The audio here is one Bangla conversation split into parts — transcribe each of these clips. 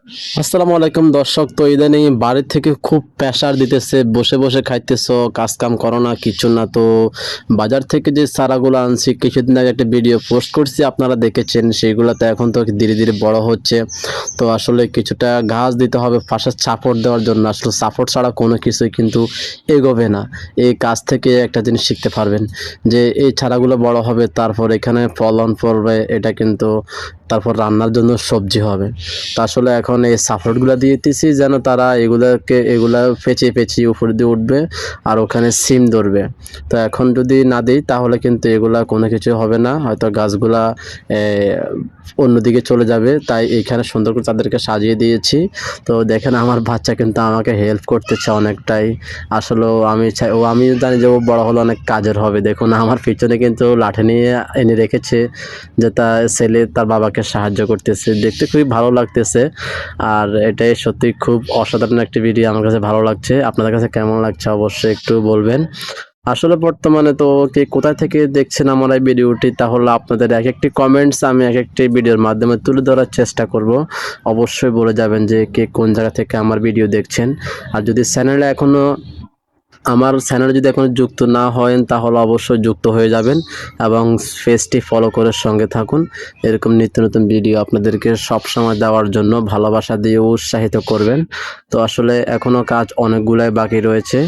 আসসালামু আলাইকুম দর্শক। তো ইদানিং বাড়ি থেকে খুব প্রেশার দিতেছে, বসে বসে খাইতেছো, কাজ কাম করো না, কিছু না। তো বাজার থেকে যে চারাগুলো আনছি, কিছুদিন আগে একটা ভিডিও পোস্ট করছি, আপনারা দেখেছেন। সেইগুলো তো এখন তো ধীরে ধীরে বড় হচ্ছে। তো আসলে কিছুটা ঘাস দিতে হবে পাশে সাপোর্ট দেওয়ার জন্য। আসলে সাপোর্ট ছাড়া কোনো কিছুই কিন্তু এগোবে না। এই কাজ থেকে একটা জিনিস শিখতে পারবেন যে এই চারাগুলো বড় হবে, তারপর এখানে ফলন পড়বে, এটা কিন্তু তারপর রান্নার জন্য সবজি হবে। তো আসলে এখন এই সাপোর্টগুলো দিয়ে দিতেছি যেন তারা এগুলা পেঁচিয়ে পেঁচিয়ে উপর দিয়ে উঠবে আর ওখানে সিম ধরবে। তো এখন যদি না দিই তাহলে কিন্তু এগুলা কোনো কিছু হবে না, হয়তো গাছগুলা অন্যদিকে চলে যাবে। তাই এইখানে সুন্দর করে তাদেরকে সাজিয়ে দিয়েছি। তো দেখেন আমার বাচ্চা কিন্তু আমাকে হেল্প করতেছে অনেকটাই। আসলে আমি জানি যে ও বড় হলে অনেক কাজের হবে। দেখুন আমার পিছনে কিন্তু লাঠি নিয়ে এনে রেখেছে যে তার ছেলে তার বাবাকে সাহায্য করতেছে। দেখতে খুবই ভালো লাগতেছে। আর এটাই সত্যি খুব অসাধারণ একটি ভিডিও, আমার কাছে ভালো লাগছে। আপনাদের কাছে কেমন লাগছে অবশ্যই একটু বলবেন। আসলে বর্তমানে তো কে কোথায় থেকে দেখছেন আমার এই ভিডিওটি, তাহলে আপনাদের এক একটি কমেন্টস আমি এক একটি ভিডিওর মাধ্যমে তুলে ধরার চেষ্টা করব। অবশ্যই বলে যাবেন যে কে কোন জায়গা থেকে আমার ভিডিও দেখছেন। আর যদি আমার চ্যানেলে যদি এখনো যুক্ত না হন তাহলে অবশ্যই যুক্ত হয়ে যাবেন এবং পেজটি ফলো করে সঙ্গে থাকুন। এরকম নিত্য নতুন ভিডিও আপনাদেরকে সবসময় দেওয়ার জন্য ভালোবাসা দিয়ে উৎসাহিত করবেন। তো আসলে এখনও কাজ অনেকগুলাই বাকি রয়েছে।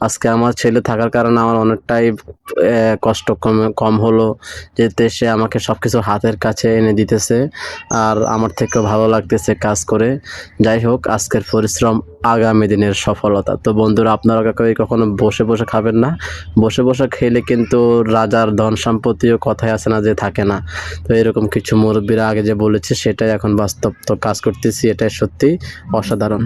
আজকে আমার ছেলে থাকার কারণে আমার অনেকটাই কষ্ট কম হলো, যেতে সে আমাকে সব কিছু হাতের কাছে এনে দিতেছে আর আমার থেকেও ভালো লাগতেছে কাজ করে। যাই হোক, আজকের পরিশ্রম আগামী দিনের সফলতা। তো বন্ধুরা, আপনারা কখনো বসে বসে খাবেন না। বসে বসে খেলে কিন্তু রাজার ধন সম্পত্তিও কথায় আছে না যে থাকে না। তো এরকম কিছু মুরব্বীরা আগে যে বলেছে সেটাই এখন বাস্তব। তো কাজ করতেছি, এটাই সত্যি অসাধারণ।